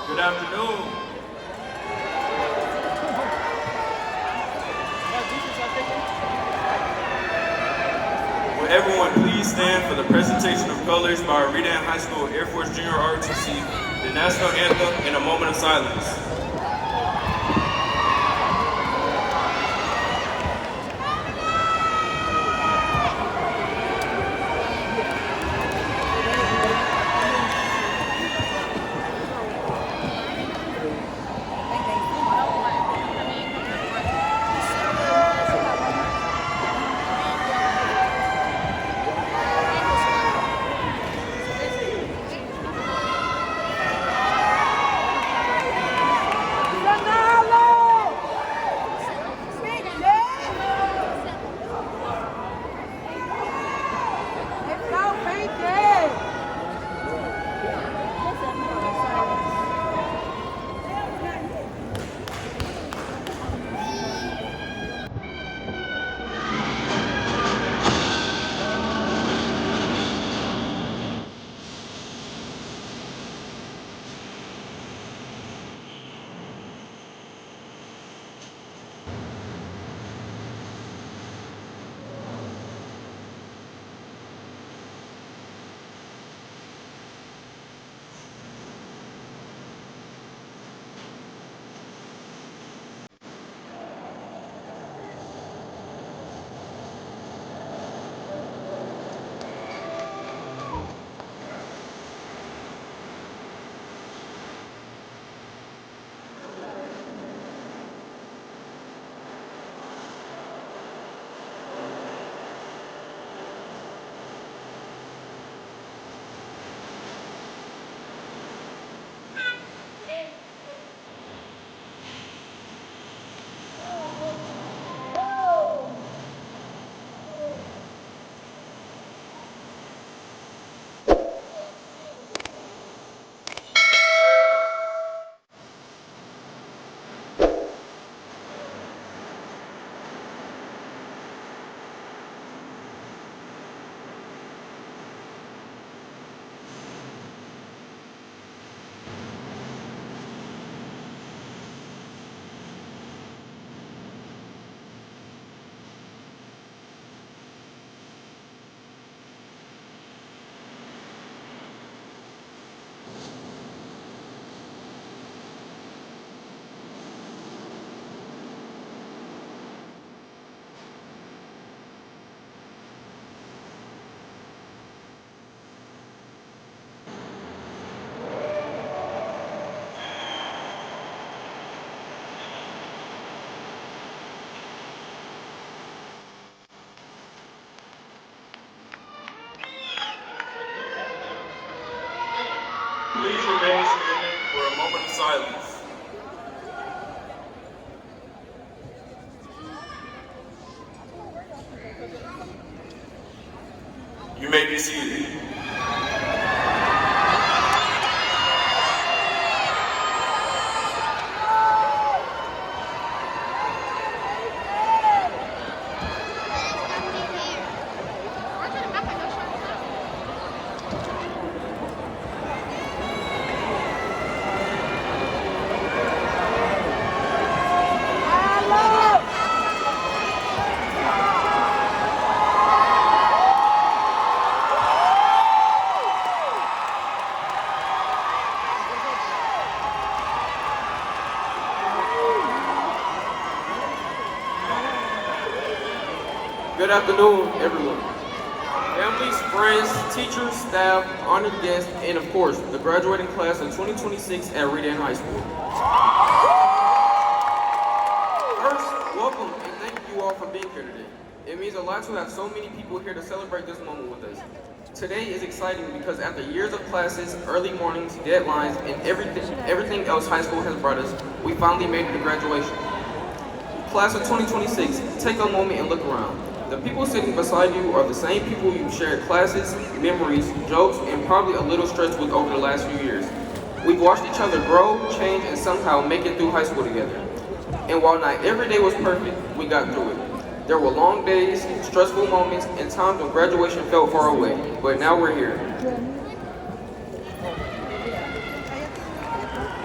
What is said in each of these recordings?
Good afternoon. Will everyone please stand for the presentation of colors by our Redan High School Air Force Junior ROTC, the national anthem, in a moment of silence. Please remain standing for a moment of silence. You may be seated. Good afternoon, everyone. Families, friends, teachers, staff, honored guests, and of course, the graduating class of 2026 at Redan High School. First, welcome and thank you all for being here today. It means a lot to have so many people here to celebrate this moment with us. Today is exciting because after years of classes, early mornings, deadlines, and everything else high school has brought us, we finally made it to graduation. Class of 2026, take a moment and look around. The people sitting beside you are the same people you've shared classes, memories, jokes, and probably a little stress with over the last few years. We've watched each other grow, change, and somehow make it through high school together. And while not every day was perfect, we got through it. There were long days, stressful moments, and times when graduation felt far away, but now we're here.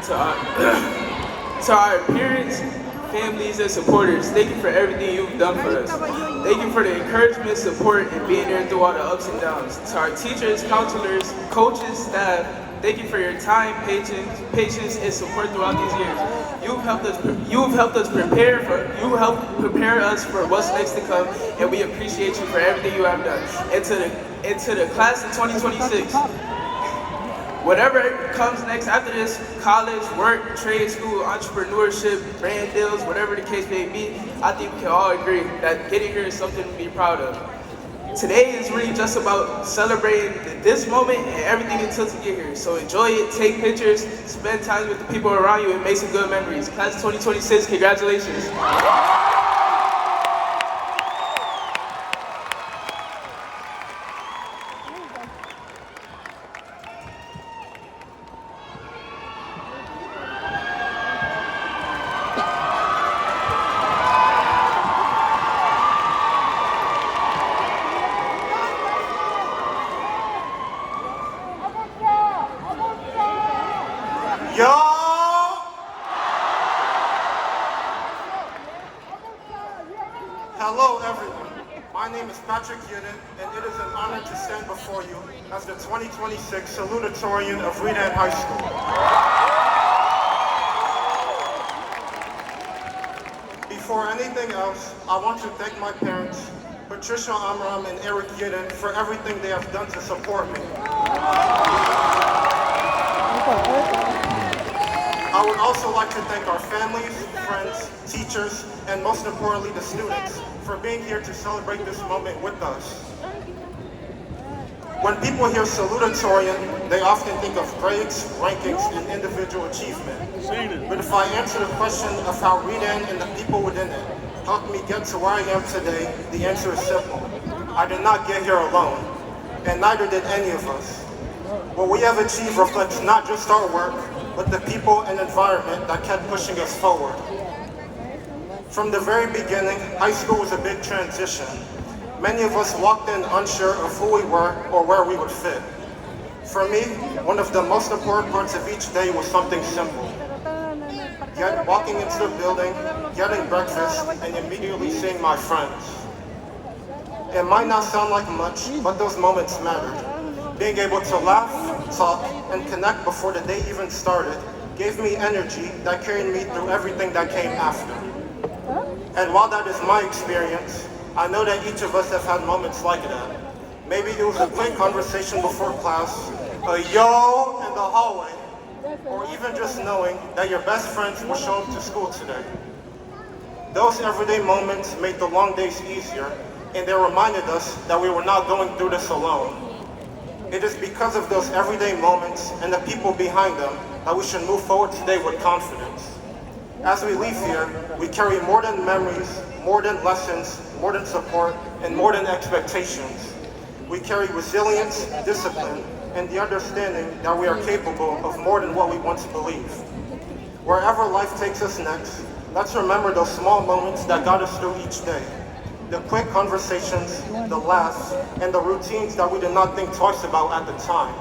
To To our, to our parents, families, and supporters, thank you for everything you've done for us. Thank you for the encouragement, support, and being there through all the ups and downs. To our teachers, counselors, coaches, staff, thank you for your time, patience, and support throughout these years. You've helped us prepare us for what's next to come, and we appreciate you for everything you have done. And to the class of 2026. Whatever comes next after this, college, work, trade school, entrepreneurship, brand deals, whatever the case may be, I think we can all agree that getting here is something to be proud of. Today is really just about celebrating this moment and everything it took to get here. So enjoy it, take pictures, spend time with the people around you, and make some good memories. Class of 2026, congratulations. Yo! Hello, everyone. My name is Patrick Redan, and it is an honor to stand before you as the 2026 salutatorian of Redan High School. Before anything else, I want to thank my parents, Patricia Amram and Eric Redan, for everything they have done to support me. I would also like to thank our families, friends, teachers, and most importantly, the students, for being here to celebrate this moment with us. When people hear salutatorian, they often think of grades, rankings, and individual achievement. But if I answer the question of how Redan and the people within it helped me get to where I am today, the answer is simple. I did not get here alone, and neither did any of us. What we have achieved reflects not just our work, but the people and environment that kept pushing us forward. From the very beginning, high school was a big transition. Many of us walked in unsure of who we were or where we would fit. For me, one of the most important parts of each day was something simple. Walking into the building, getting breakfast, and immediately seeing my friends. It might not sound like much, but those moments mattered. Being able to laugh, talk, and connect before the day even started gave me energy that carried me through everything that came after. And while that is my experience, I know that each of us have had moments like that. Maybe it was a quick conversation before class, a yo in the hallway, or even just knowing that your best friends will show up to school today. Those everyday moments made the long days easier, and they reminded us that we were not going through this alone. It is because of those everyday moments and the people behind them that we should move forward today with confidence. As we leave here, we carry more than memories, more than lessons, more than support, and more than expectations. We carry resilience, discipline, and the understanding that we are capable of more than what we once believed. Wherever life takes us next, let's remember those small moments that got us through each day. The quick conversations, the laughs, and the routines that we did not think twice about at the time.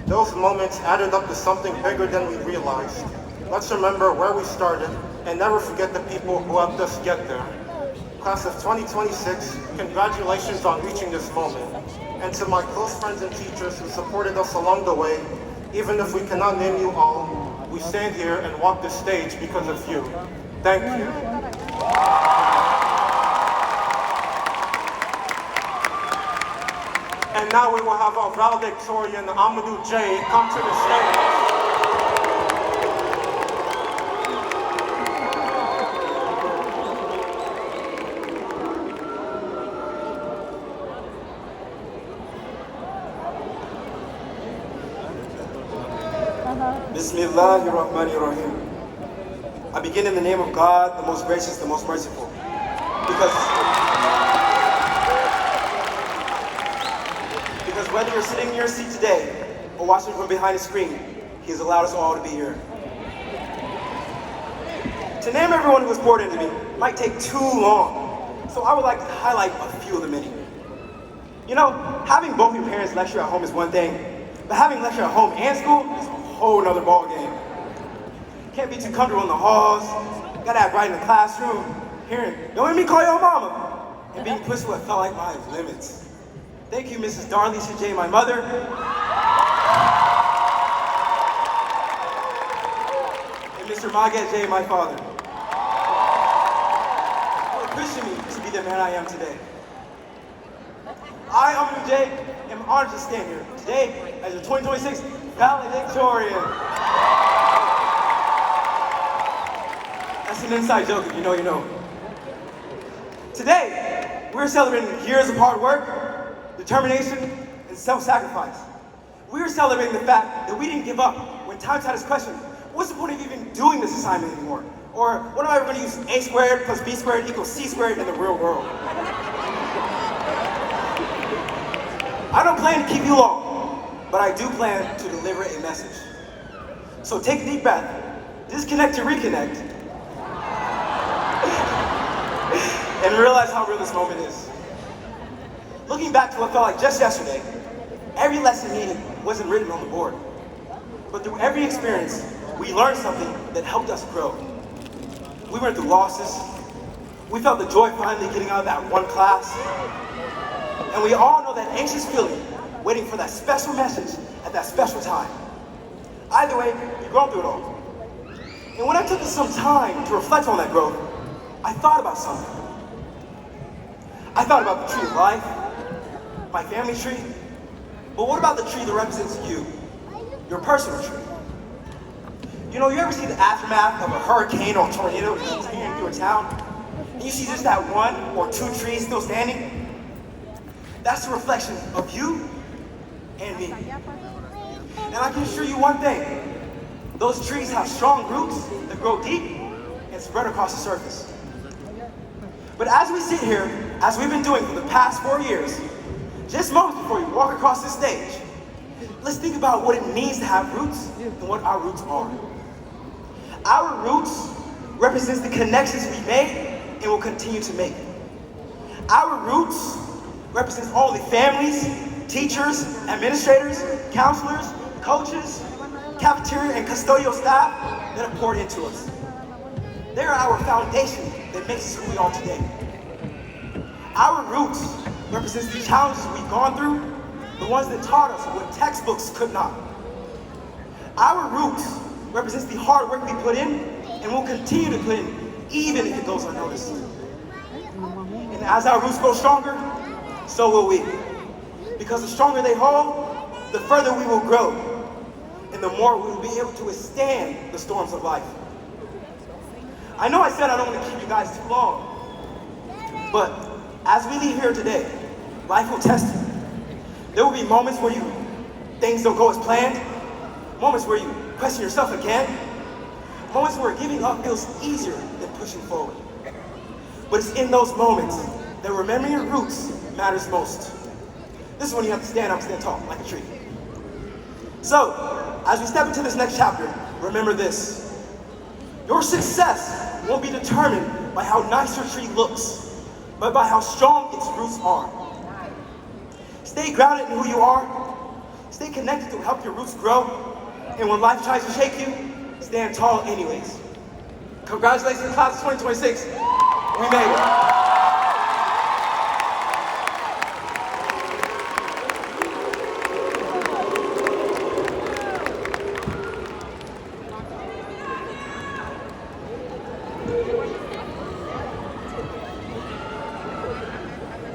Those moments added up to something bigger than we realized. Let's remember where we started and never forget the people who helped us get there. Class of 2026, congratulations on reaching this moment. And to my close friends and teachers who supported us along the way, even if we cannot name you all, we stand here and walk the stage because of you. Thank you. And now we will have our valedictorian, Amadou J, come to the stage. Bismillahirrahmanirrahim. I begin in the name of God, the most gracious, the most merciful. Because whether you're sitting in your seat today or watching from behind a screen, He has allowed us all to be here. To name everyone who has poured into me might take too long, so I would like to highlight a few of the many. You know, having both your parents lecture at home is one thing, but having lecture at home and school is a whole nother ballgame. Can't be too comfortable in the halls. Gotta act right in the classroom. Hearing, don't make me call your mama. And being pushed to what felt like my limits. Thank you, Mrs. Darlisa J, my mother. And Mr. Maget J, my father. For pushing me to be the man I am today. I, Amadou J, am honored to stand here today as a 2026 valedictorian. That's an inside joke, if you know, you know. Today, we're celebrating years of hard work, determination, and self-sacrifice. We're celebrating the fact that we didn't give up when times had us question, what's the point of even doing this assignment anymore? Or when am I ever going to use a squared plus b squared equals c squared in the real world? I don't plan to keep you long, but I do plan to deliver a message. So take a deep breath, disconnect to reconnect, and realize how real this moment is. Looking back to what felt like just yesterday, every lesson needed wasn't written on the board. But through every experience, we learned something that helped us grow. We went through losses. We felt the joy finally getting out of that one class. And we all know that anxious feeling, waiting for that special message at that special time. Either way, you've grown through it all. And when I took some time to reflect on that growth, I thought about something. I thought about the tree of life, my family tree, but what about the tree that represents you, your personal tree? You know, you ever see the aftermath of a hurricane or a tornado that's tearing through a town, and you see just that one or two trees still standing? That's a reflection of you and me. And I can assure you one thing, those trees have strong roots that grow deep and spread across the surface. But as we sit here, as we've been doing for the past 4 years, just moments before you walk across this stage, let's think about what it means to have roots and what our roots are. Our roots represents the connections we made and will continue to make. Our roots represents all the families, teachers, administrators, counselors, coaches, cafeteria and custodial staff that have poured into us. They're our foundation that makes us who we are today. Our roots represents the challenges we've gone through, the ones that taught us what textbooks could not. Our roots represents the hard work we put in and will continue to put in, even if it goes unnoticed. And as our roots grow stronger, so will we. Because the stronger they hold, the further we will grow, and the more we will be able to withstand the storms of life. I know I said I don't want to keep you guys too long, but as we leave here today, life will test you. There will be moments where things don't go as planned, moments where you question yourself again, moments where giving up feels easier than pushing forward. But it's in those moments that remembering your roots matters most. This is when you have to stand up, stand tall, like a tree. So, as we step into this next chapter, remember this. Your success won't be determined by how nice your tree looks, but by how strong its roots are. Stay grounded in who you are, stay connected to help your roots grow, and when life tries to shake you, stand tall anyways. Congratulations, class of 2026. We made it.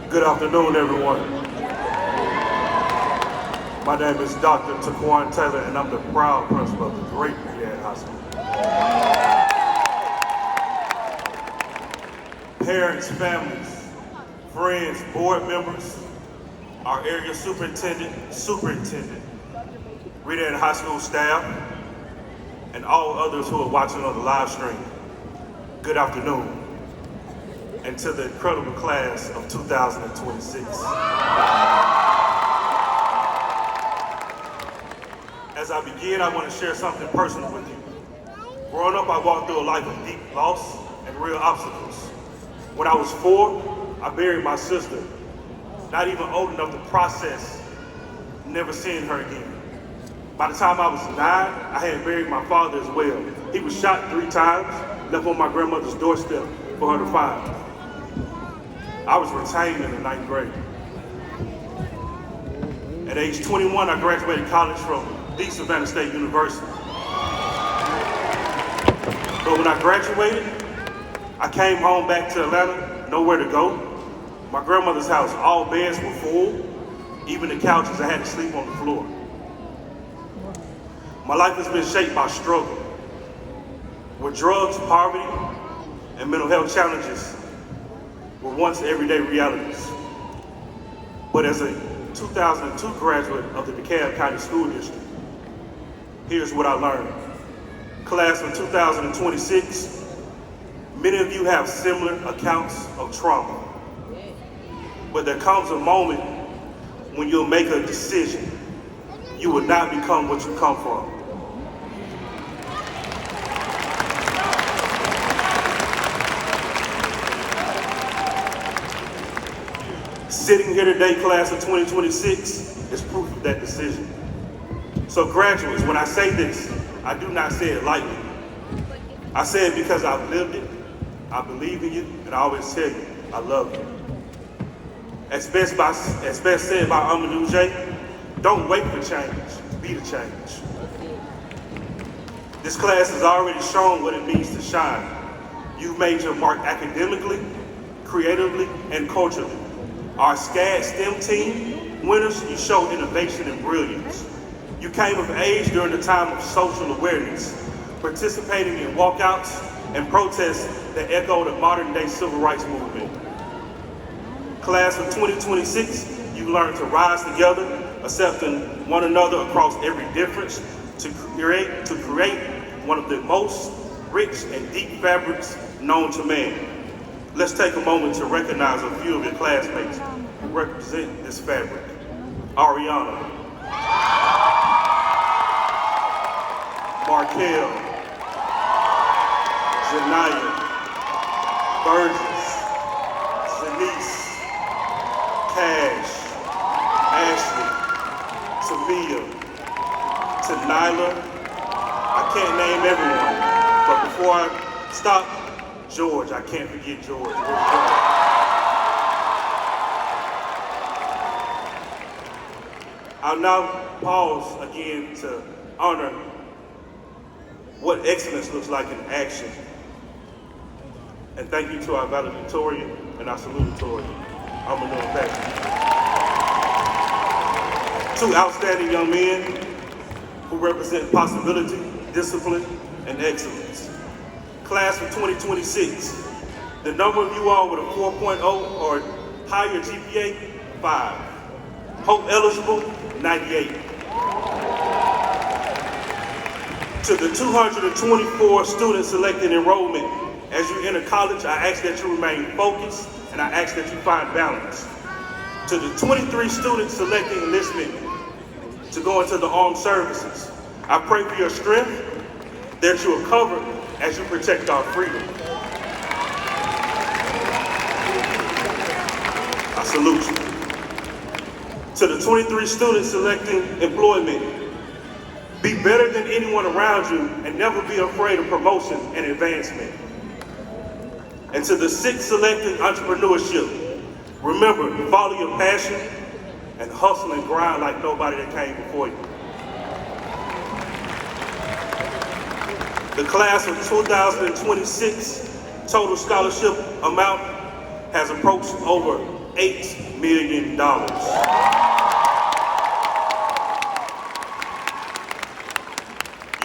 Good afternoon, everyone. My name is Dr. Taquan Taylor, and I'm the proud principal of the great Redan High School. Parents, families, friends, board members, our area superintendent, Redan High School staff, and all others who are watching on the live stream. Good afternoon. And to the incredible class of 2026. As I begin, I want to share something personal with you. Growing up, I walked through a life of deep loss and real obstacles. When I was 4, I buried my sister, not even old enough to process never seeing her again. By the time I was 9, I had buried my father as well. He was shot 3 times, left on my grandmother's doorstep for her to find. I was retained in the 9th grade. At age 21, I graduated college from the Savannah State University. But when I graduated, I came home back to Atlanta, nowhere to go. My grandmother's house, all beds were full, even the couches, I had to sleep on the floor. My life has been shaped by struggle, where drugs, poverty, and mental health challenges were once everyday realities. But as a 2002 graduate of the DeKalb County School District, here's what I learned. Class of 2026, many of you have similar accounts of trauma. But there comes a moment when you'll make a decision. You will not become what you come from. Sitting here today, class of 2026, is proof of that decision. So graduates, when I say this, I do not say it lightly. I say it because I've lived it, I believe in you, and I always tell you, I love you. As best said by Amadou J, don't wait for change, be the change. This class has already shown what it means to shine. You've made your mark academically, creatively, and culturally. Our SCAD STEM team winners, you showed innovation and brilliance. You came of age during the time of social awareness, participating in walkouts and protests that echo the modern day civil rights movement. Class of 2026, you learned to rise together, accepting one another across every difference to create one of the most rich and deep fabrics known to man. Let's take a moment to recognize a few of your classmates who represent this fabric. Ariana, Markel, Janaya, Burgess, Janice, Cash, Ashley, Tamia, Tanila. I can't name everyone, but before I stop, George, I can't forget George. Where's George? I'll now pause again to honor what excellence looks like in action. And thank you to our valedictorian and our salutatorian. I'm going to pass it. 2 outstanding young men who represent possibility, discipline, and excellence. Class of 2026, the number of you all with a 4.0 or higher GPA, 5. Hope eligible, 98. To the 224 students selecting enrollment, as you enter college, I ask that you remain focused and I ask that you find balance. To the 23 students selecting enlistment to go into the armed services, I pray for your strength, that you are covered as you protect our freedom. I salute you. To the 23 students selecting employment, be better than anyone around you and never be afraid of promotion and advancement. And to the 6 selecting entrepreneurship, remember, follow your passion and hustle and grind like nobody that came before you. The class of 2026 total scholarship amount has approached over $8 million.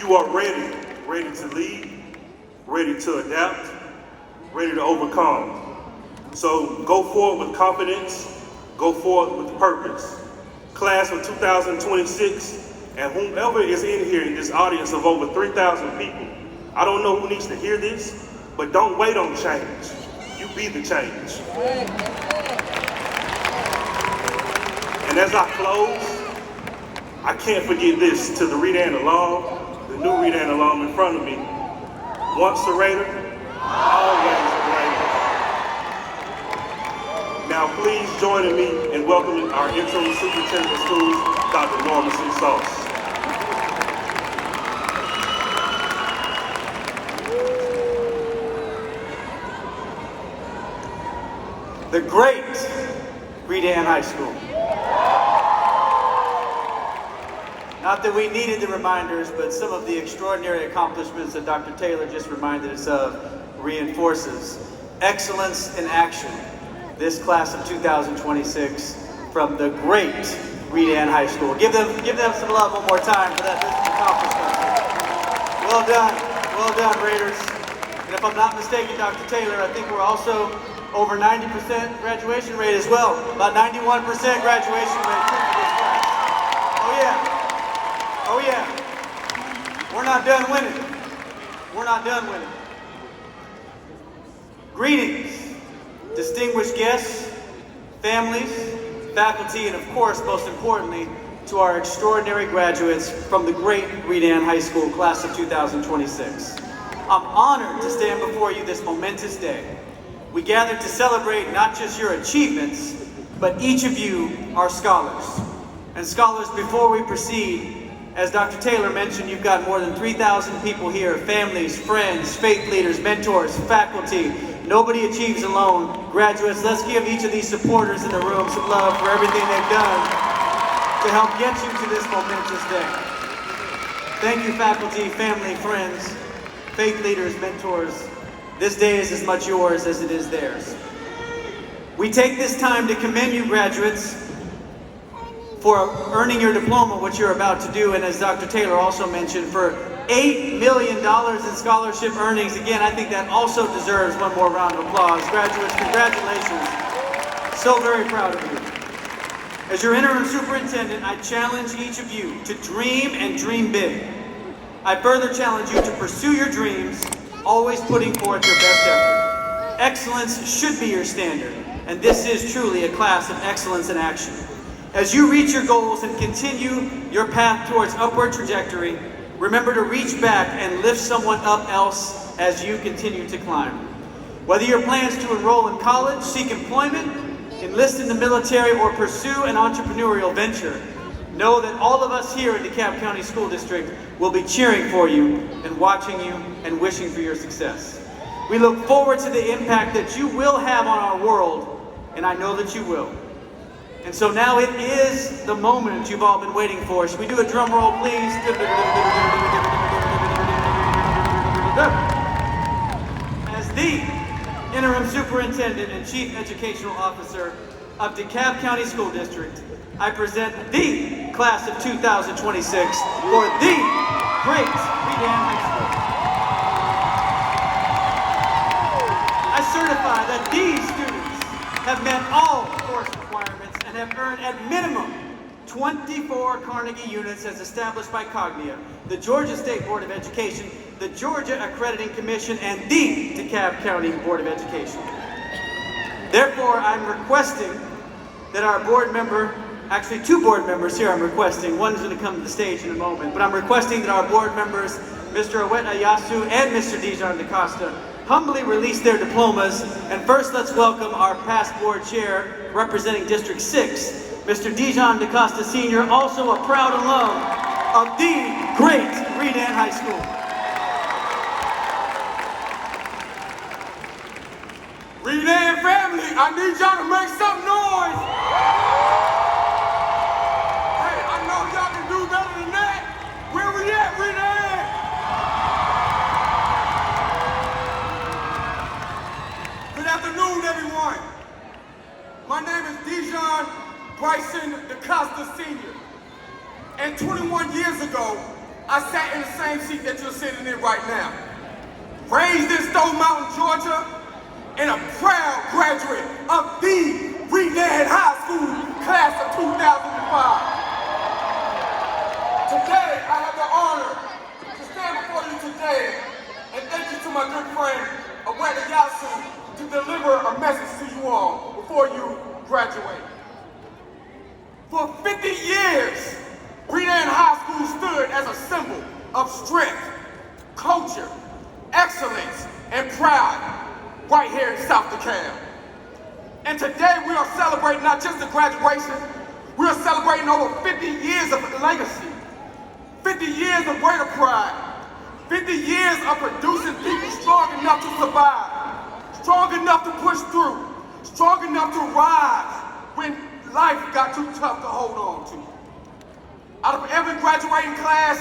You are ready to lead, ready to adapt, ready to overcome. So go forward with confidence, go forward with purpose. Class of 2026, and whomever is in here in this audience of over 3,000 people, I don't know who needs to hear this, but don't wait on change. You be the change. And as I close, I can't forget this to the Redan alum, the new Redan alum in front of me. Once a Raider, always a Raider. Now please join me in welcoming our interim superintendent of schools, Dr. Norma C. Sauce. the great Redan High School. Not that we needed the reminders, but some of the extraordinary accomplishments that Dr. Taylor just reminded us of reinforces excellence in action. This class of 2026 from the great Redan High School. Give them some love one more time for that accomplishment. Well done, Raiders. And if I'm not mistaken, Dr. Taylor, I think we're also over 90% graduation rate as well. About 91% graduation rate for this class. Oh yeah. We're not done winning. We're not done winning. Greetings, distinguished guests, families, faculty, and of course, most importantly, to our extraordinary graduates from the great Redan High School class of 2026. I'm honored to stand before you this momentous day. We gathered to celebrate not just your achievements, but each of you are scholars. And scholars, before we proceed, as Dr. Taylor mentioned, you've got more than 3,000 people here, families, friends, faith leaders, mentors, faculty. Nobody achieves alone. Graduates, let's give each of these supporters in the room some love for everything they've done to help get you to this momentous day. Thank you, faculty, family, friends, faith leaders, mentors. This day is as much yours as it is theirs. We take this time to commend you, graduates, for earning your diploma, what you're about to do, and as Dr. Taylor also mentioned, for $8 million in scholarship earnings. Again, I think that also deserves one more round of applause. Graduates, congratulations. So very proud of you. As your interim superintendent, I challenge each of you to dream and dream big. I further challenge you to pursue your dreams, always putting forth your best effort. Excellence should be your standard, and this is truly a class of excellence in action. As you reach your goals and continue your path towards upward trajectory, remember to reach back and lift someone up else as you continue to climb. Whether your plans to enroll in college, seek employment, enlist in the military, or pursue an entrepreneurial venture, know that all of us here in DeKalb County School District will be cheering for you and watching you and wishing for your success. We look forward to the impact that you will have on our world, and I know that you will. And so now it is the moment you've all been waiting for. Should we do a drum roll, please? As the interim superintendent and chief educational officer of DeKalb County School District, I present the class of 2026 for the great Redan High School. I certify that these students have met all course requirements and have earned at minimum 24 Carnegie units as established by Cognia, the Georgia State Board of Education, the Georgia Accrediting Commission, and the DeKalb County Board of Education. Therefore, I'm requesting that our board member, actually two board members here I'm requesting, one's going to come to the stage in a moment, but I'm requesting that our board members, Mr. Awet Ayasu and Mr. Dijon DaCosta, humbly release their diplomas. And first, let's welcome our past board chair representing District 6, Mr. Dijon DaCosta Sr., also a proud alum of the great Redan High School. Redan family, I need y'all to make some noise. Hey, I know y'all can do better than that. Where we at, Redan? Good afternoon, everyone. My name is Dijon Bryson DaCosta Sr. And 21 years ago, I sat in the same seat that you're sitting in right now. Raised in Stone Mountain, Georgia, and a proud graduate of the Redan High School class of 2005. Today, I have the honor to stand before you today and thank you to my good friend, Awet Ayasu, to deliver a message to you all before you graduate. For 50 years, Redan High School stood as a symbol of strength, culture, excellence, and pride right here in South DeKalb. And today we are celebrating not just the graduation, we are celebrating over 50 years of legacy, 50 years of greater pride, 50 years of producing people strong enough to survive, strong enough to push through, strong enough to rise when life got too tough to hold on to. Out of every graduating class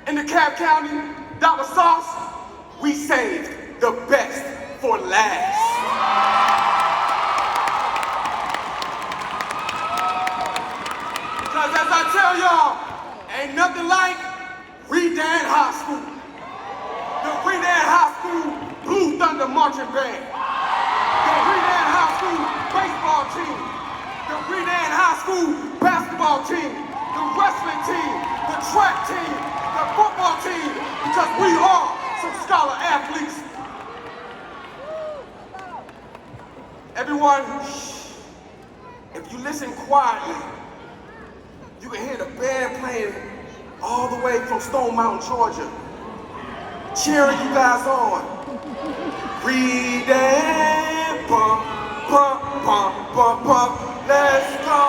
in DeKalb County, Dr. Sauce, we saved the best for last. Because as I tell y'all, ain't nothing like Redan High School. The Redan High School Blue Thunder Marching Band. The Redan High School baseball team. The Redan High School basketball team. The wrestling team. The track team. The football team. Because we are some scholar athletes. Everyone, if you listen quietly, you can hear the band playing all the way from Stone Mountain, Georgia, cheering you guys on. Redan, pump, pump, pump, pump, pump, let's go.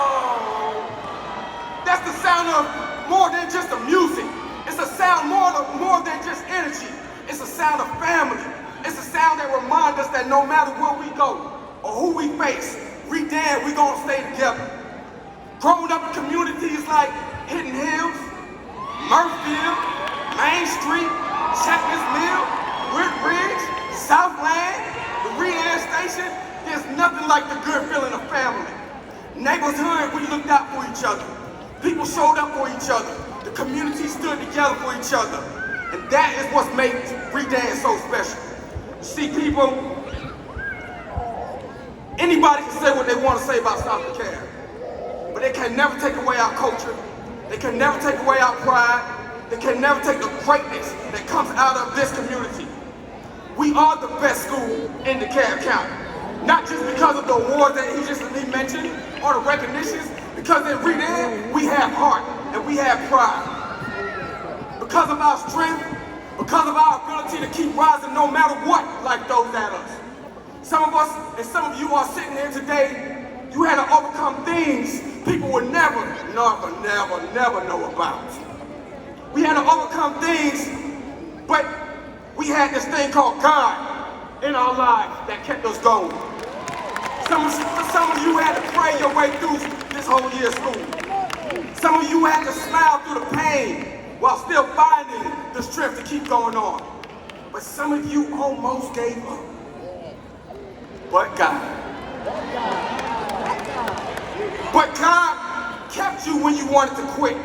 That's the sound of more than just the music. It's a sound more than just energy. It's a sound of family. It's a sound that reminds us that no matter where we go or who we face, Redan, we gonna stay together. Growing up in communities like Hidden Hills, Murphville, Main Street, Chapman's Mill, Woodbridge, Southland, the Redan Station, there's nothing like the good feeling of family. Neighborhood, we looked out for each other. People showed up for each other. The community stood together for each other. And that is what makes Redan so special. See, people, anybody can say what they want to say about South DeKalb, but they can never take away our culture. They can never take away our pride. They can never take the greatness that comes out of this community. We are the best school in DeKalb County. Not just because of the awards that he mentioned or the recognitions, because in Redan, we have heart and we have pride. Because of our strength, because of our ability to keep rising no matter what life throws at us. Some of us and some of you are sitting here today, you had to overcome things people would never know about. We had to overcome things, but we had this thing called God in our lives that kept us going. Some of you had to pray your way through this whole year of school. Some of you had to smile through the pain while still finding the strength to keep going on. But some of you almost gave up. But God. But God kept you when you wanted to quit.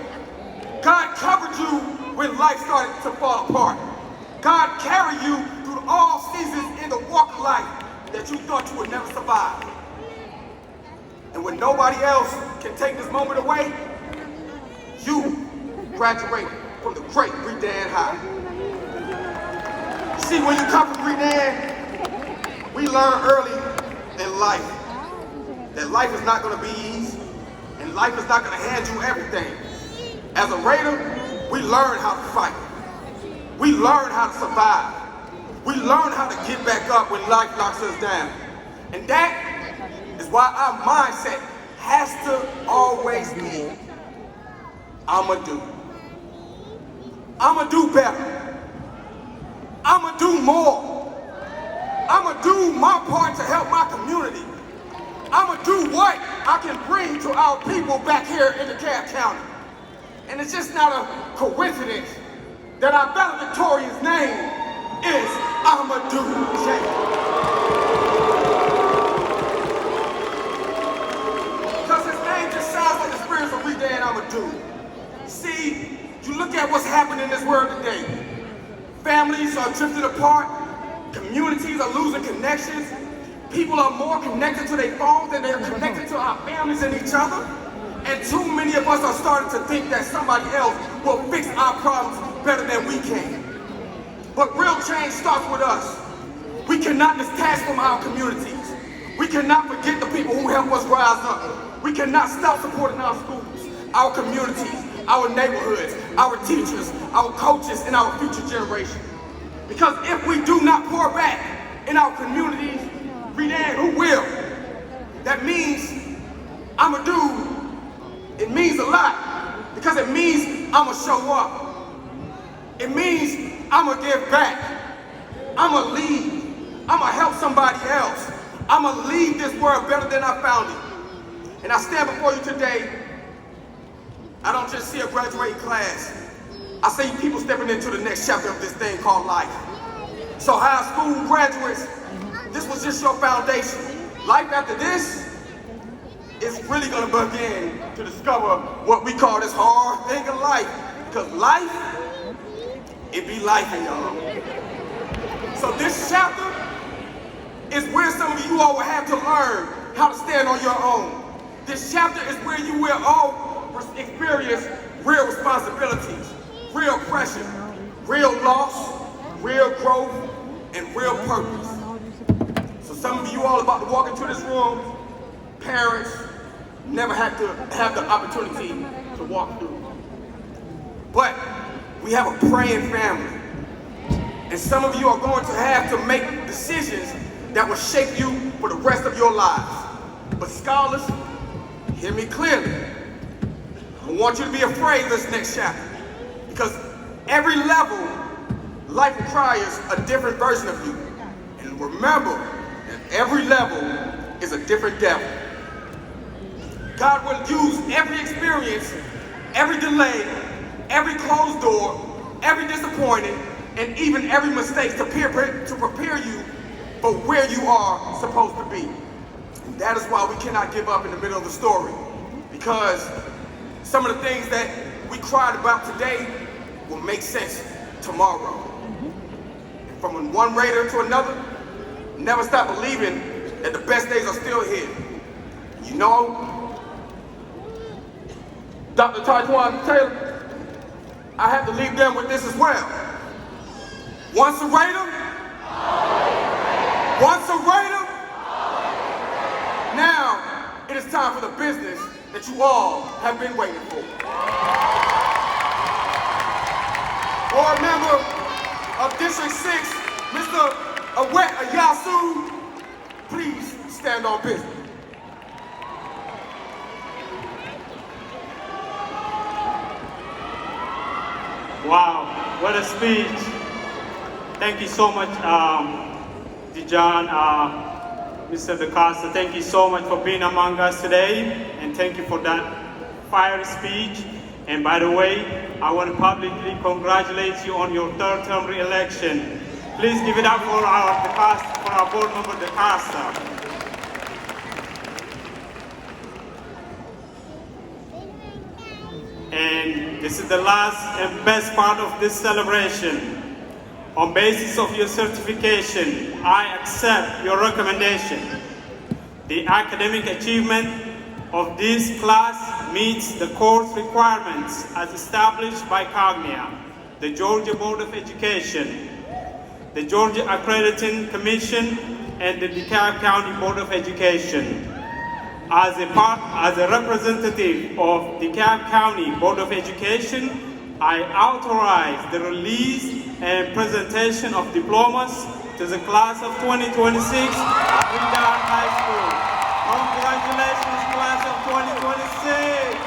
God covered you when life started to fall apart. God carried you through all seasons in the walk of life that you thought you would never survive. And when nobody else can take this moment away, you graduated from the great Redan High. See, when you come from Redan, we learn early in life that life is not going to be easy, and life is not going to hand you everything. As a Raider, we learn how to fight. We learn how to survive. We learn how to get back up when life knocks us down. And that is why our mindset has to always be, I'ma do. I'ma do better. I'ma do more. I'ma do my part to help my community. I'ma do what I can bring to our people back here in DeKalb County. And it's just not a coincidence that our valedictorian's name is Amadou J. Because his name just sounds like the spirits of Redan Amadou. See, you look at what's happening in this world today. Families are drifting apart. Communities are losing connections. People are more connected to their phones than they're connected to our families and each other. And too many of us are starting to think that somebody else will fix our problems better than we can. But real change starts with us. We cannot detach from our communities. We cannot forget the people who help us rise up. We cannot stop supporting our schools, our communities, our neighborhoods, our teachers, our coaches, and our future generation. Because if we do not pour back in our communities, Redan, who will? That means I'ma do. It means a lot because it means I'ma show up. It means I'ma give back. I'ma lead. I'ma help somebody else. I'm gonna leave this world better than I found it. And I stand before you today, I don't just see a graduating class. I see people stepping into the next chapter of this thing called life. So high school graduates, this was just your foundation. Life after this is really gonna begin to discover what we call this hard thing of life. Because life, it be life in y'all. So this chapter is where some of you all will have to learn how to stand on your own. This chapter is where you will all experience real responsibilities, real pressure, real loss, real growth, and real purpose. So some of you all about to walk into this room, parents never had to have the opportunity to walk through. But we have a praying family. And some of you are going to have to make decisions that will shape you for the rest of your lives. But scholars, hear me clearly. I don't want you to be afraid of this next chapter. Because every level, life requires a different version of you. And remember that every level is a different devil. God will use every experience, every delay, every closed door, every disappointment, and even every mistake to prepare you for where you are supposed to be. And that is why we cannot give up in the middle of the story. Because some of the things that we cried about today will make sense tomorrow. And from one Raider to another, never stop believing that the best days are still here. You know, Dr. Tajuan Taylor, I have to leave them with this as well. Once a Raider, once a Raider, now it is time for the business that you all have been waiting for. Board member of District 6, Mr. Awet Ayasu, please stand on business. Wow, what a speech. Thank you so much, Dijon, Mr. DaCosta. Thank you so much for being among us today, and thank you for that fiery speech. And by the way, I want to publicly congratulate you on your third term re-election. Please give it up for our board member DaCosta. And this is the last and best part of this celebration. On basis of your certification, I accept your recommendation. The academic achievement of this class meets the course requirements as established by COGNIA, the Georgia Board of Education, the Georgia Accrediting Commission, and the DeKalb County Board of Education. As a representative of DeKalb County Board of Education, I authorize the release and presentation of diplomas to the class of 2026 at Redan High School. Congratulations, class of 2026.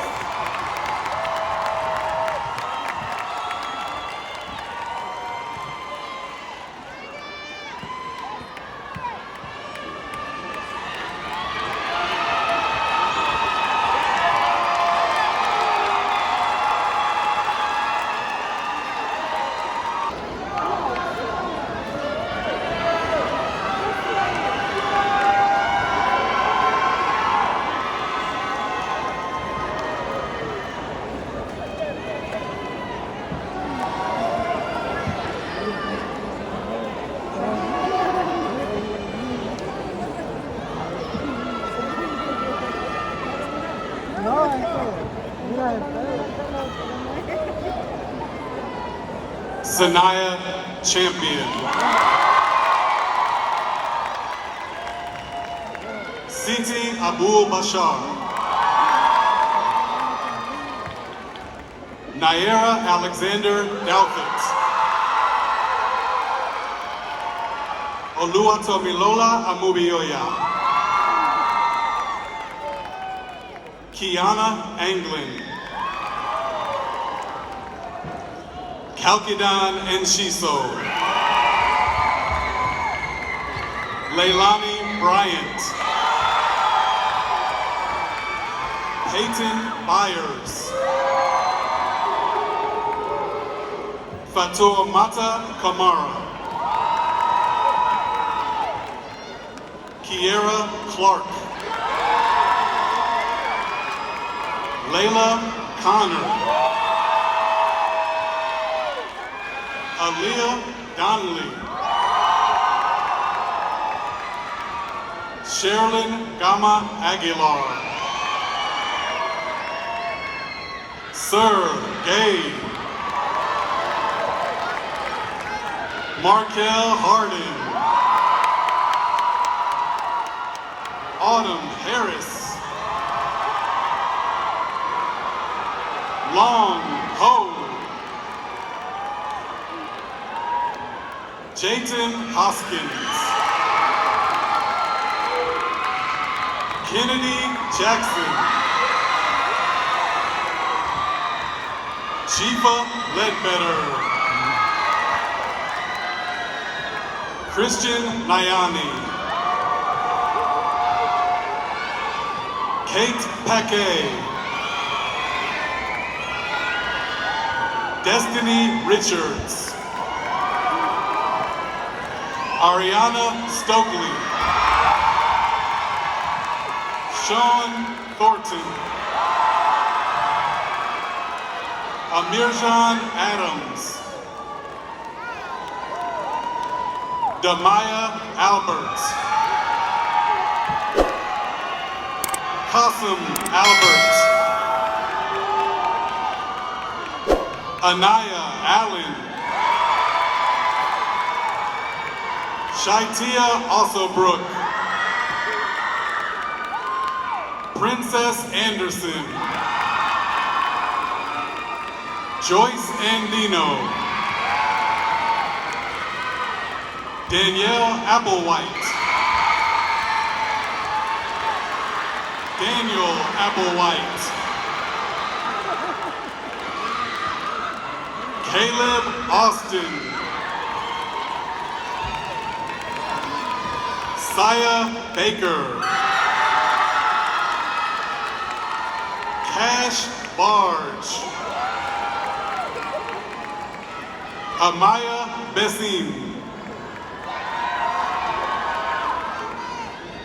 Sanaya Champion. Siti Abul Bashar. Naira Alexander Dalfit. Oluwatomilola Amubioya. Kiana Anglin. Kalkidan Enshiso. Leilani Bryant. Peyton Byers. Fatoumata Kamara. Kiera Clark. Layla Connor. Aaliyah Donnelly. Sherilyn Gama Aguilar. Sir Gay. Markel Hardin. Autumn Harris. Long Ho. Jayton Hoskins. Kennedy Jackson. Chifa Ledbetter. Christian Nyani. Kate Paquet. Destiny Richards. Ariana Stokely. Sean Thornton. Amirjan Adams. Damaya Albert. Qasim Albert. Anaya Allen. Shaitia Alsobrook. Princess Anderson. Joyce Andino. Danielle Applewhite. Daniel Applewhite. Caleb Austin. Saya Baker. Cash Barge. Amaya Bessim.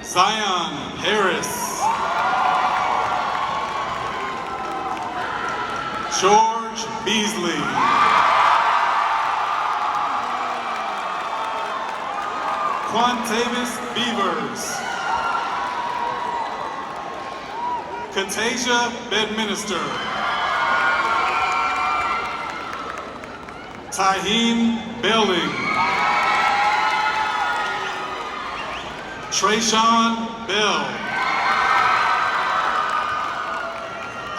Zion Harris. George Beasley. Quantavis Beavers. Katasia Bedminster. Tahim Belling. Trayshawn Bell.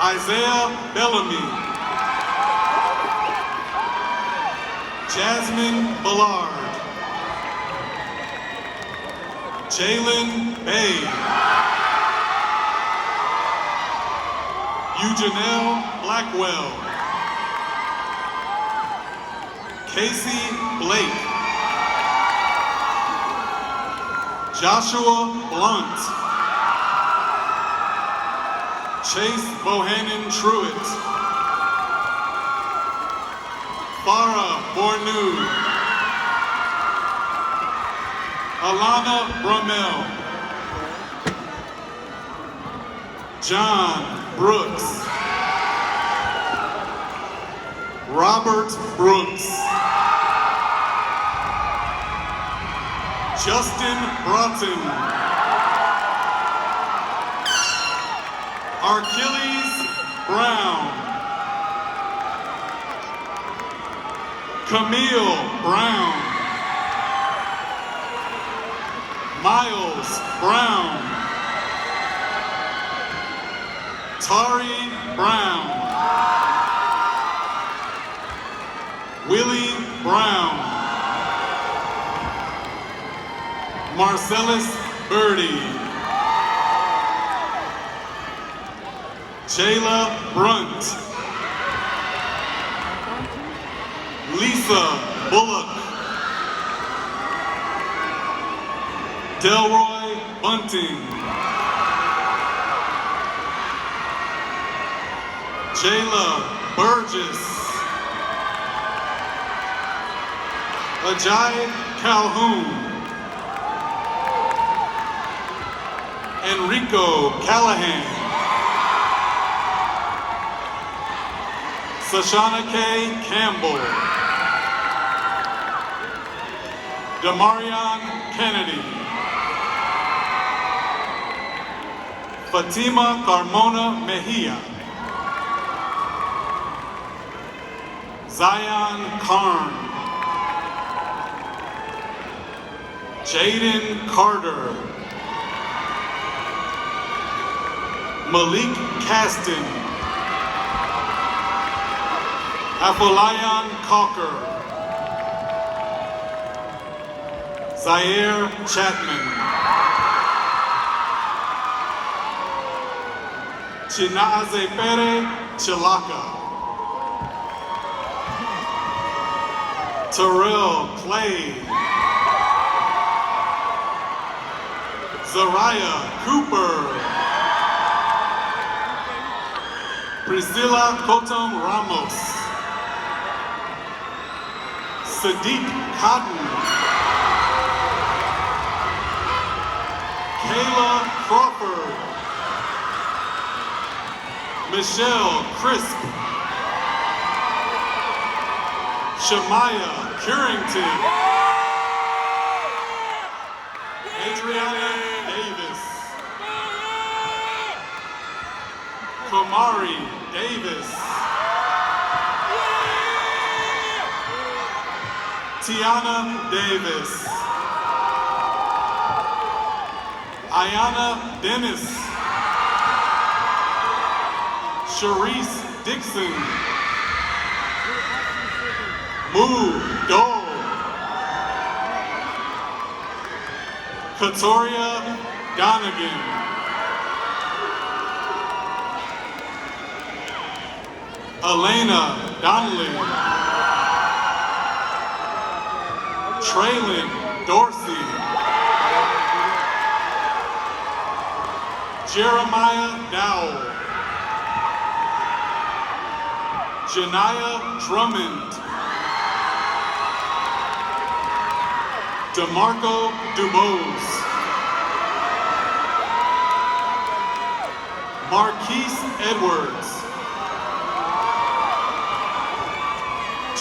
Isaiah Bellamy. Jasmine Ballard. Jalen Bay. Eugenelle Blackwell. Casey Blake. Joshua Blunt. Chase Bohannon Truitt. Farah Bornu. Alana Brummel. John Brooks. Robert Brooks. Justin Broughton. Achilles Brown. Camille Brown. Miles Brown. Tari Brown. Willie Brown. Marcellus Birdie. Jayla Brunt. Lisa Bullock. Delroy Bunting. Jayla Burgess. Ajay Calhoun. Enrico Callahan. Sashana K. Campbell. Damarion Kennedy. Fatima Carmona Mejia. Zion Karn. Jaden Carter. Malik Caston. Afolayan Cocker. Zaire Chapman. Chinaze Pere Chilaka. Terrell Clay. Zariah Cooper. Priscilla Cotom Ramos. Sadiq Cotton. Kayla Crawford. Michelle Crisp. Shamaya Curington. Adriana Davis. Kamari Davis. Tiana Davis. Ayana Dennis. Sharice Dixon. Moo Dole. Katoria Donegan. Elena Donnelly. Traylon Dorsey. Jeremiah Dowell. Janiyah Drummond. DeMarco Dubose. Marquise Edwards.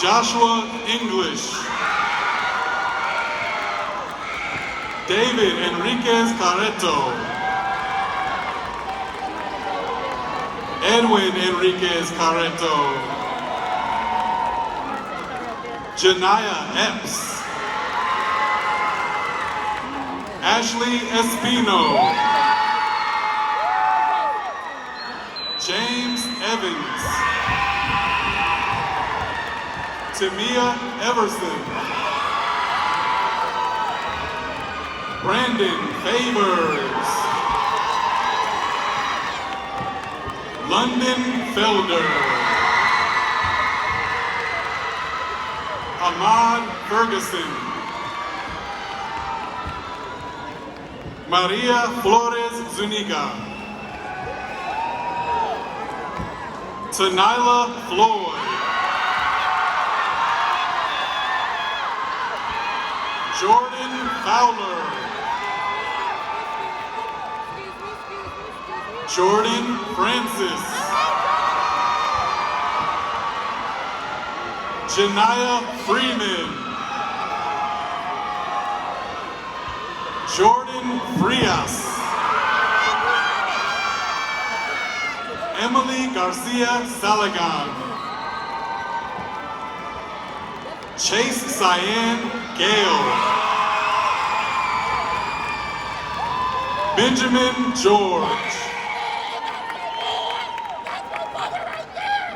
Joshua English. David Enriquez Carreto. Edwin Enriquez Carreto. Janiyah Epps. Ashley Espino. James Evans. Tamia Everson. Brandon Favors. London Felder. Ahmad Ferguson. Maria Flores Zuniga. Tanila Floyd. Jordan Fowler. Jordan Francis. Janiyah Freeman. Jordan Frias. Emily Garcia Salagan. Chase Cyan Gale. Benjamin George.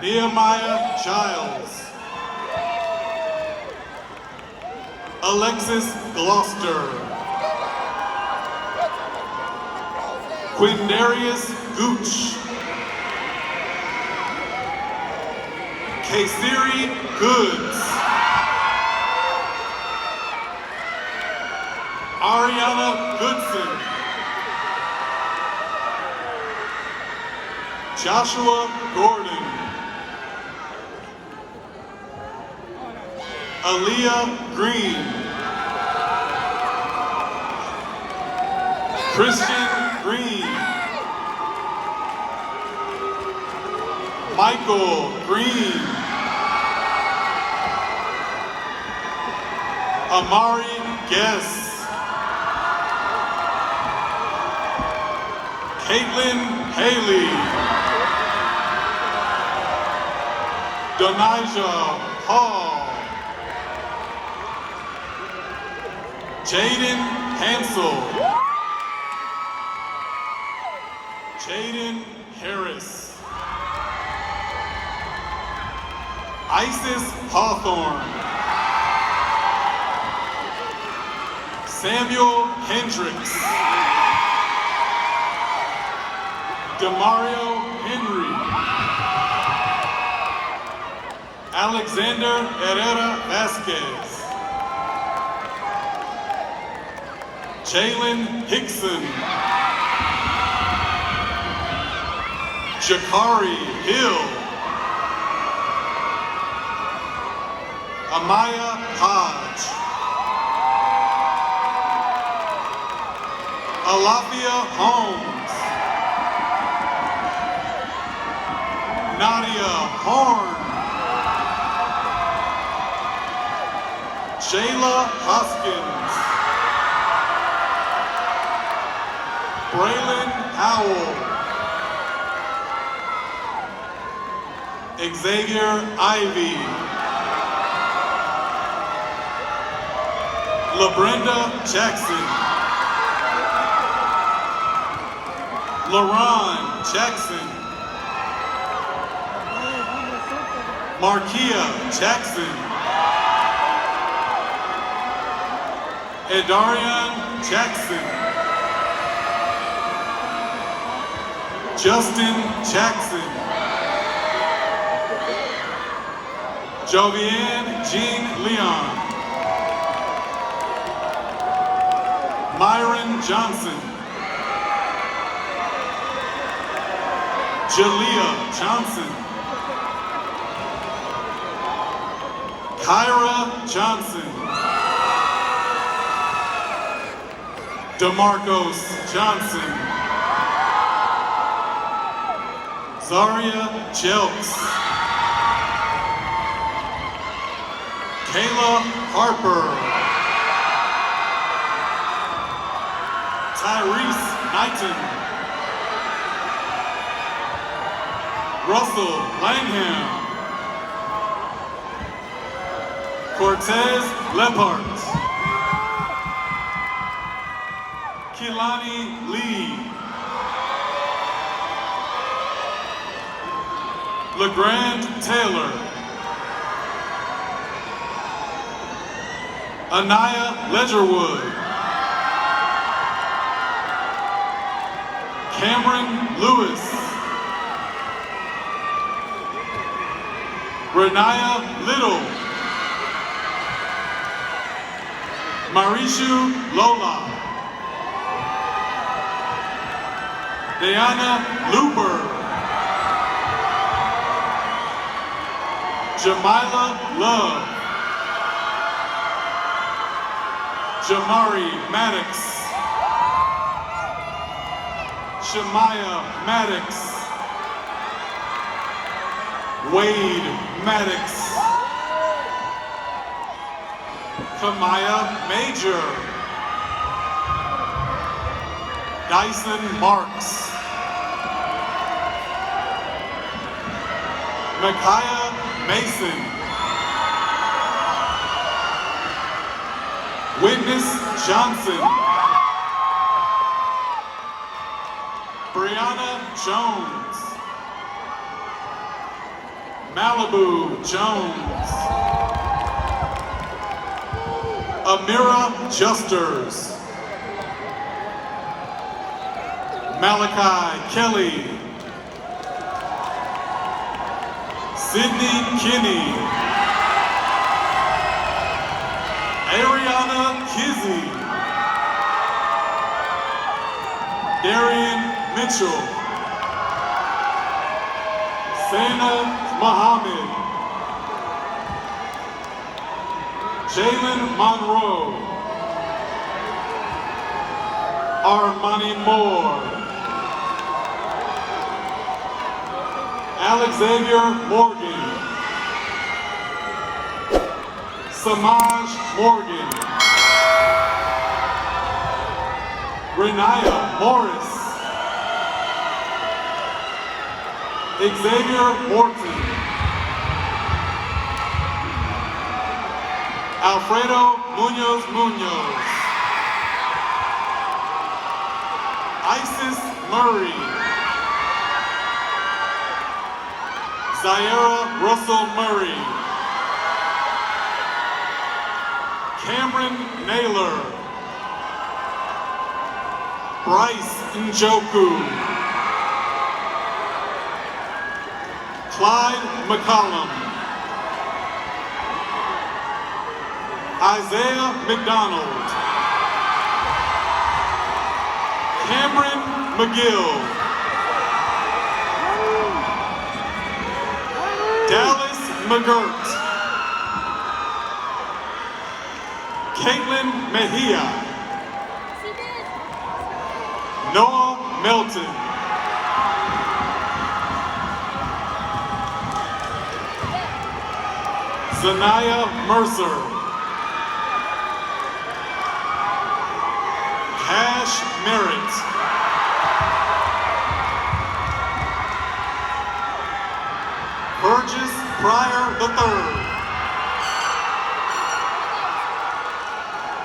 Nehemiah Giles. Alexis Gloucester. Quindarius Gooch. Kaysiri Goods. Ariana Goodson. Joshua Gordon. Aaliyah Green. Christian Green. Michael Green. Amari Guess. Caitlin Haley. Donijah Hall. Jaden Hansel. Jaden Harris. Isis Hawthorne. Samuel Hendricks. Demario Henry. Alexander Herrera Vasquez. Jalen Hickson. Jakari Hill. Amaya Hodge. Alafia Holmes. Nadia Horn. Shayla Hoskins. Braylon Howell. Xavier Ivy. LaBrenda Jackson. LaRon Jackson. Markia Jackson. Edarian Jackson. Justin Jackson. Jovian Jean Leon. Myron Johnson. Jalea Johnson. Kyra Johnson. DeMarcos Johnson. Zaria Jelks. Kayla Harper. Tyrese Knighton. Russell Langham. Cortez Lepart. Kilani Lee. LeGrand Taylor. Anaya Ledgerwood. Cameron Lewis. Renaya Little. Marishu Lola. Diana Looper. Jamila Love. Jamari Maddox. Shemaya Maddox. Wade Maddox. Kamaya Major. Dyson Marks. Micaiah Mason. Witness Johnson. Brianna Jones. Malibu Jones. Amira Justers. Malachi Kelly. Sydney Kinney. Ariana Kizzy. Darian Mitchell. Sana Muhammad. Jalen Monroe. Armani Moore. Alexavier Morgan. Samaj Morgan. Renaya Morris. Xavier Morton. Alfredo Munoz Munoz. Isis Murray. Zaira Russell Murray. Cameron Naylor. Bryce Njoku. Clyde McCollum. Isaiah McDonald. Cameron McGill. Dallas McGirt. Caitlin Mejia. Noah Melton. Zanaya Mercer. Cash Merritt. Burgess Pryor III.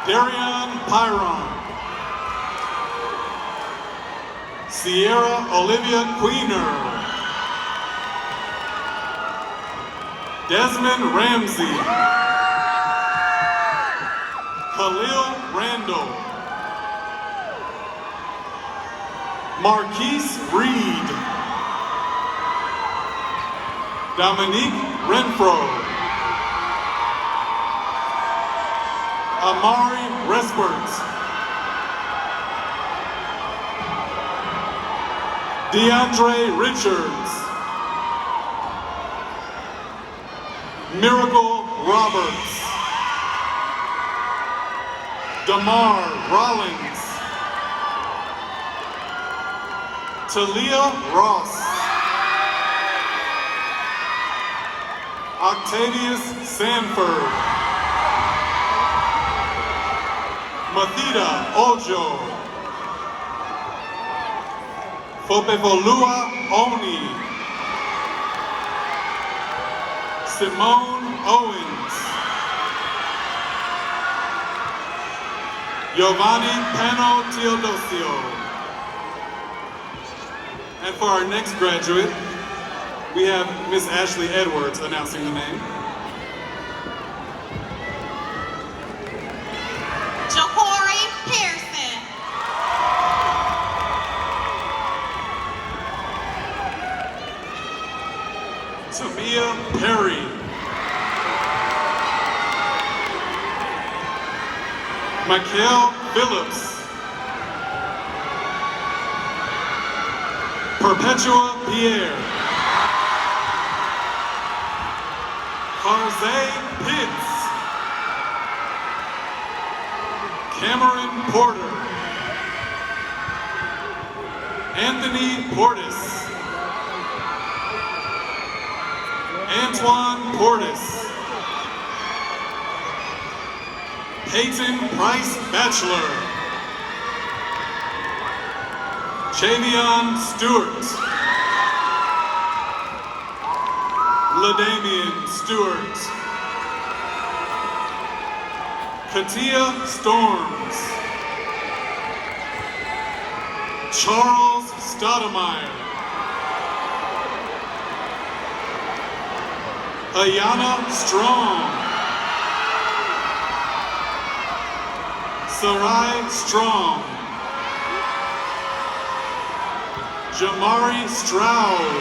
Darian Pyron. Sierra Olivia Queener. Desmond Ramsey. Khalil Randall. Marquise Reed. Dominique Renfro. Amari Respert. DeAndre Richards. Miracle Roberts. Damar Rollins. Talia Ross. Octavius Sanford. Mathida Ojo. Fopefolua Oni. Simone Owens. Giovanni Pano Teodosio. And for our next graduate, we have Miss Ashley Edwards announcing the name. Jahori Pearson. Tamia Perry. Michael Phillips. Perpetua Pierre. Jose Pitts. Cameron Porter. Anthony Portis. Antoine Portis. Peyton Price Bachelor. Chavion Stewart. LaDamian Stewart. Katia Storms. Charles Stoudemire. Ayana Strong. Sarai Strong. Jamari Stroud.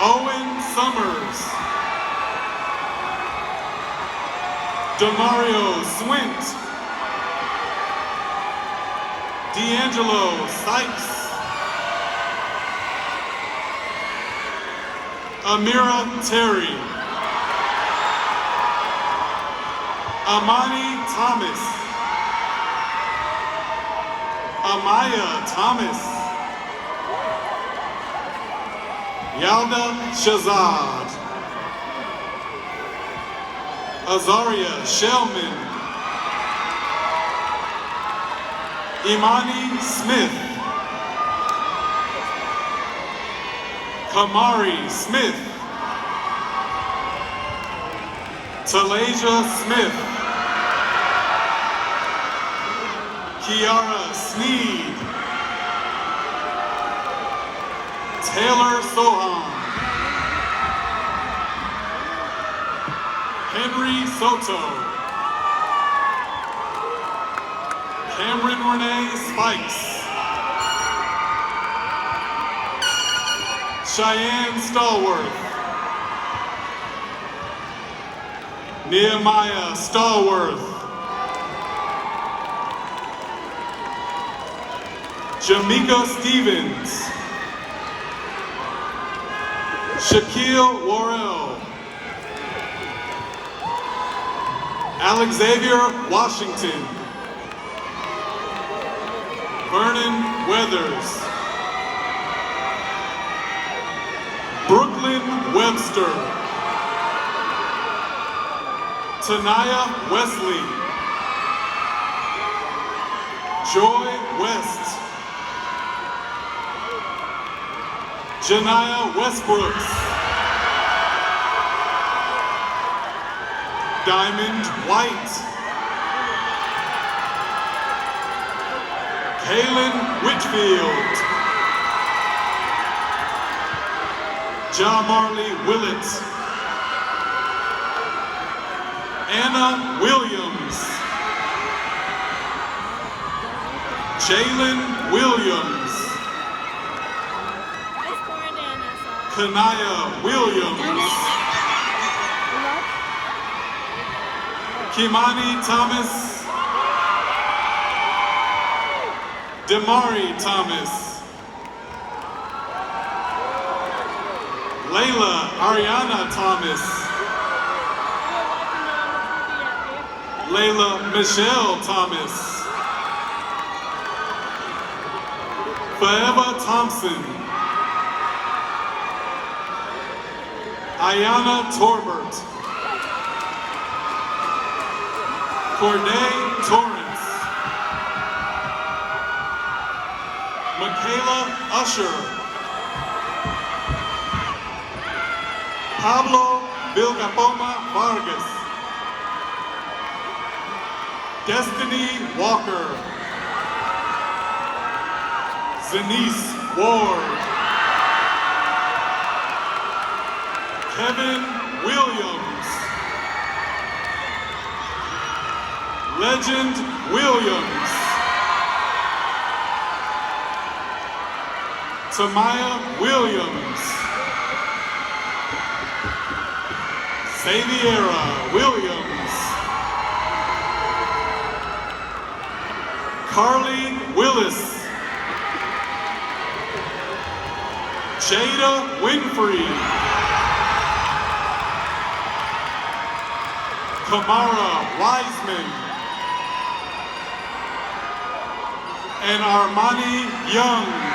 Owen Summers. Demario Swint. D'Angelo Sykes. Amira Terry. Amani Thomas. Amaya Thomas. Yalda Shazad. Azaria Shellman. Imani Smith. Kamari Smith. Talasia Smith. Kiara Sneed. Taylor Sohan. Henry Soto. Cameron Renee Spikes. Cheyenne Stallworth. Nehemiah Stallworth. Jamika Stevens. Shaquille Worrell. Alexavier Washington. Vernon Weathers. Brooklyn Webster. Tanaya Wesley. Joy West. Janiyah Westbrooks. Diamond White. Kaylin Whitfield. John Marley Willett. Anna Williams. Jalen Williams. Kanaya Williams. Kimani Thomas. Demari Thomas. Layla Ariana Thomas. Layla Michelle Thomas. Forever Thompson. Ayana Torbert. Corday Torrance. Michaela Usher. Pablo Vilcapoma Vargas. Destiny Walker. Zenice Ward. Kevin Williams. Legend Williams. Tamaya Williams. Xaviera Williams. Carly Willis. Jada Winfrey. Kamara Wiseman. And Armani Young.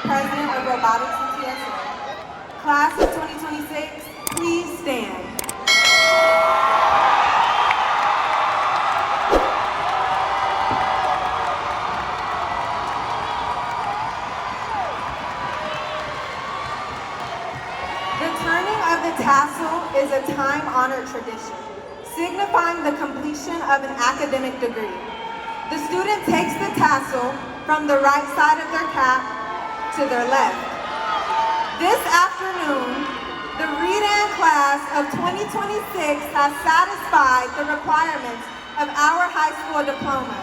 President of Robotics and yesterday. Class of 2026, please stand. The turning of the tassel is a time-honored tradition, signifying the completion of an academic degree. The student takes the tassel from the right side of their cap to their left. This afternoon, the Redan class of 2026 has satisfied the requirements of our high school diploma.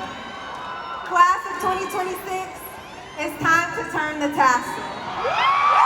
Class of 2026, it's time to turn the tassel.